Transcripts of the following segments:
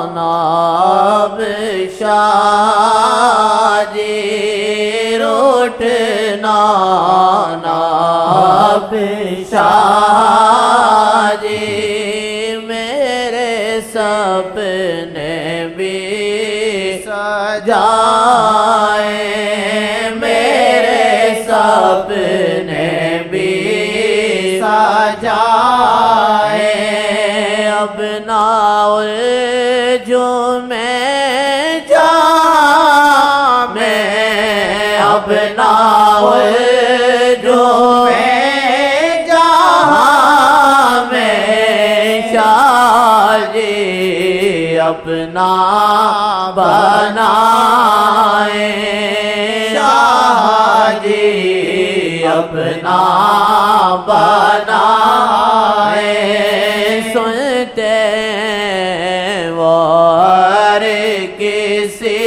ناب شادی روٹنا ناب شادی میرے سپنے بھی سجائے میرے سپنے بھی سجائے اب نہ جو میں جہاں میں اب نہ جو میں جہاں میں شاہ جی اپنا بنائے شاہ جی اپنا بنائے سنتے وہ ہر کسی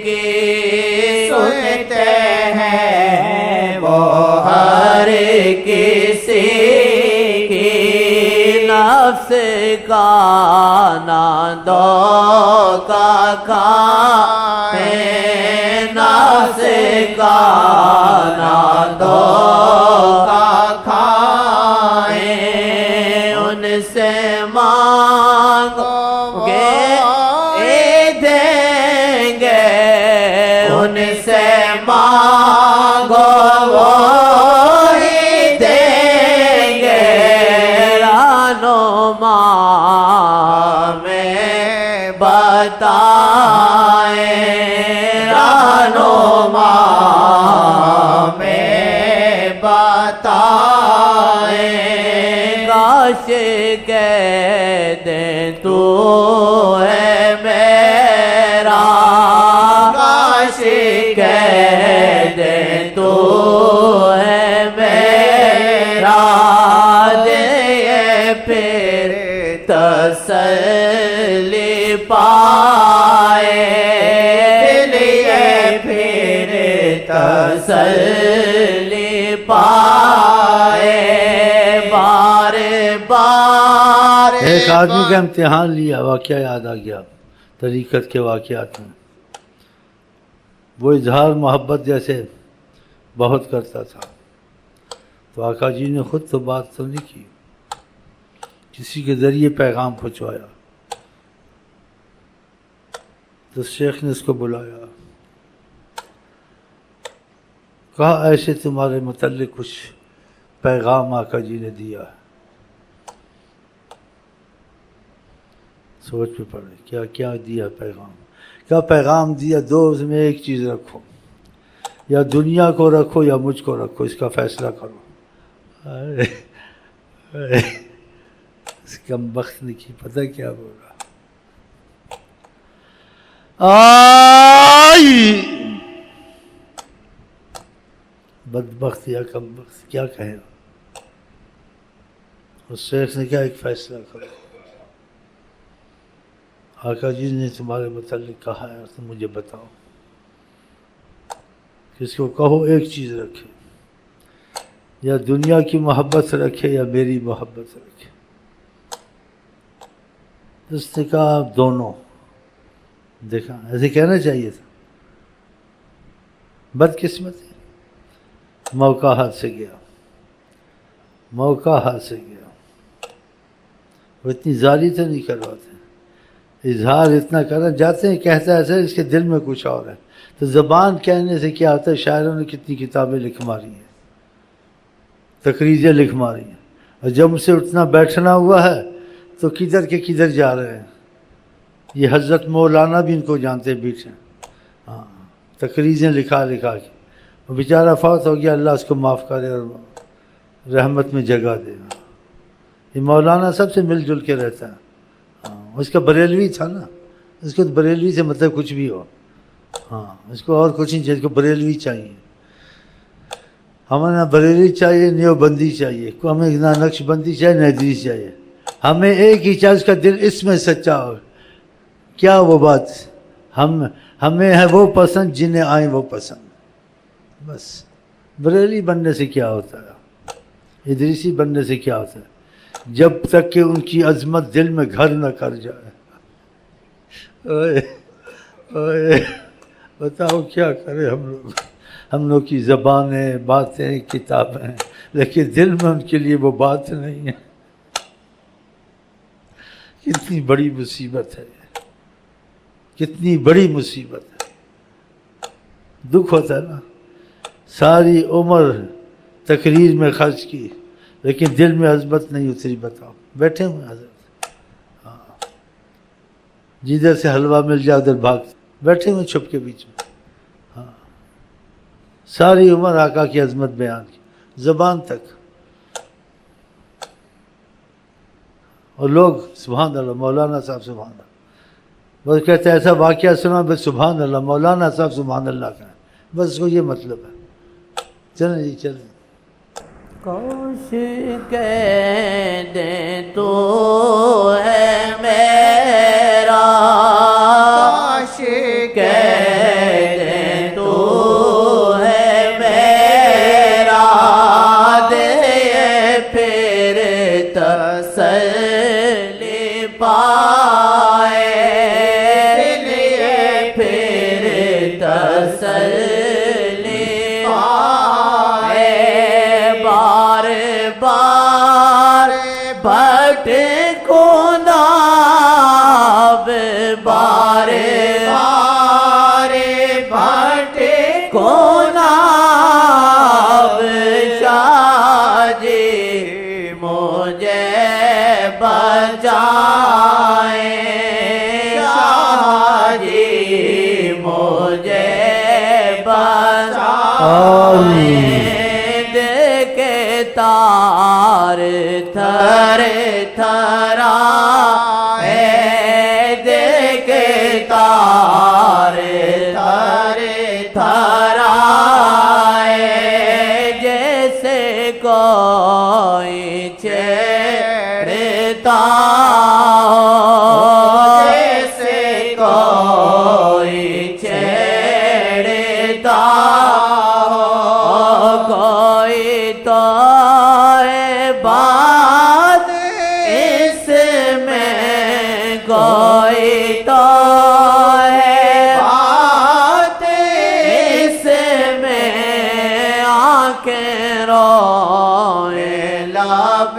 کی سنتے ہیں وہ ہر کسی کی نفس کا نہ دھوکا کھائے نفس کا نہ دھوکا کھائے ان سے مانگو گے دیں گے ان سے مانگو وہی دیں گے رہنما میں بتائیں رہنما میں بتائیں کاش کہہ دیں تو ہے میرا کاش کہہ دیں تو ہے میرا دے پھر تسلی پائے لیے پھر تسلی پائے بار بار ایک آدمی کا امتحان لیا واقعہ یاد آ گیا طریقت کے واقعات میں وہ اظہار محبت جیسے بہت کرتا تھا تو آقا جی نے خود تو بات تو نہیں کی کسی کے ذریعے پیغام پہنچوایا تو شیخ نے اس کو بلایا کہا ایسے تمہارے متعلق کچھ پیغام آقا جی نے دیا سوچ پہ پڑے کیا کیا دیا پیغام کیا پیغام دیا دو میں ایک چیز رکھو یا دنیا کو رکھو یا مجھ کو رکھو اس کا فیصلہ کرو اس کم بخت نے کی پتہ کیا بولا آئی بدبخت یا کم بخت کیا کہیں اس شیخ نے کیا ایک فیصلہ کرو آقا جی نے تمہارے متعلق کہا ہے تم مجھے بتاؤ کس کو کہو ایک چیز رکھے یا دنیا کی محبت رکھے یا میری محبت رکھے اس نے کہا دونوں دیکھا ایسے کہنا چاہیے تھا بدقسمتی موقع ہاتھ سے گیا موقع ہاتھ سے گیا وہ اتنی ظاہری تو نہیں کرواتے اظہار اتنا کرنا جاتے ہیں کہتا ہے ایسا اس کے دل میں کچھ اور ہے تو زبان کہنے سے کیا ہوتا ہے شاعروں نے کتنی کتابیں لکھ ماری ہیں تقریریں لکھ ماری ہیں اور جب اسے اٹھنا بیٹھنا ہوا ہے تو کدھر کے کدھر جا رہے ہیں یہ حضرت مولانا بھی ان کو جانتے بیٹھے ہاں تقریریں لکھا کے وہ بیچارہ فوت ہو گیا اللہ اس کو معاف کرے اور رحمت میں جگہ دے یہ مولانا سب سے مل جل کے رہتا ہے ہاں اس کا بریلوی تھا نا اس کو بریلوی سے مطلب کچھ بھی ہو ہاں اس کو اور کچھ نہیں چاہیے اس کو بریلوی چاہیے ہمیں نہ بریلوی چاہیے نیو بندی چاہیے ہمیں نہ نقش بندی چاہیے نہ ادریس چاہیے ہمیں ایک ہی چاہیے اس کا دل اس میں سچا ہو کیا وہ بات ہمیں ہے وہ پسند جنہیں آئیں وہ پسند بس بریلی بننے سے کیا ہوتا ہے ادریسی بننے سے کیا ہوتا ہے جب تک کہ ان کی عظمت دل میں گھر نہ کر جائے. اوئے اوئے بتاؤ کیا کرے ہم لوگ کی زبانیں، باتیں، کتابیں، لیکن دل میں ان کے لیے وہ بات نہیں ہے. کتنی بڑی مصیبت ہے، کتنی بڑی مصیبت ہے. دکھ ہوتا ہے نا. ساری عمر تقریر میں خرچ کی لیکن دل میں عظمت نہیں اتری. بتاؤ بیٹھے ہوئے حضرت، جدھر سے حلوہ مل جائے ادھر بھاگ، بیٹھے ہوئے چھپ کے بیچ میں. ساری عمر آقا کی عظمت بیان کی، زبان تک. اور لوگ سبحان اللہ مولانا صاحب سبحان اللہ، بس کہتے ہیں ایسا واقعہ سنا بس سبحان اللہ مولانا صاحب سبحان اللہ کا ہے، بس اس کو یہ مطلب ہے. چلیں جی چلیں. کاش کہہ دے تو ہے میرا، کاش کہہ دے تو ہے میرا، دے پھر تسلی پائے، دے پھر تسلی پائے. بار بار بھٹکوں ناب، بار بار بھٹکوں ناب، شاہ جی مجھے بچائیں، شاہ جی مجھے بچائیں. تار تھر تھرا دیکھے تار تھر تھرا، جیسے کوئی چھیڑتا ہو، جیسے کوئی چھیڑتا ہو. کوئی تو بات اس میں، کوئی تو ہے بات اس میں، آنکھیں روئے لب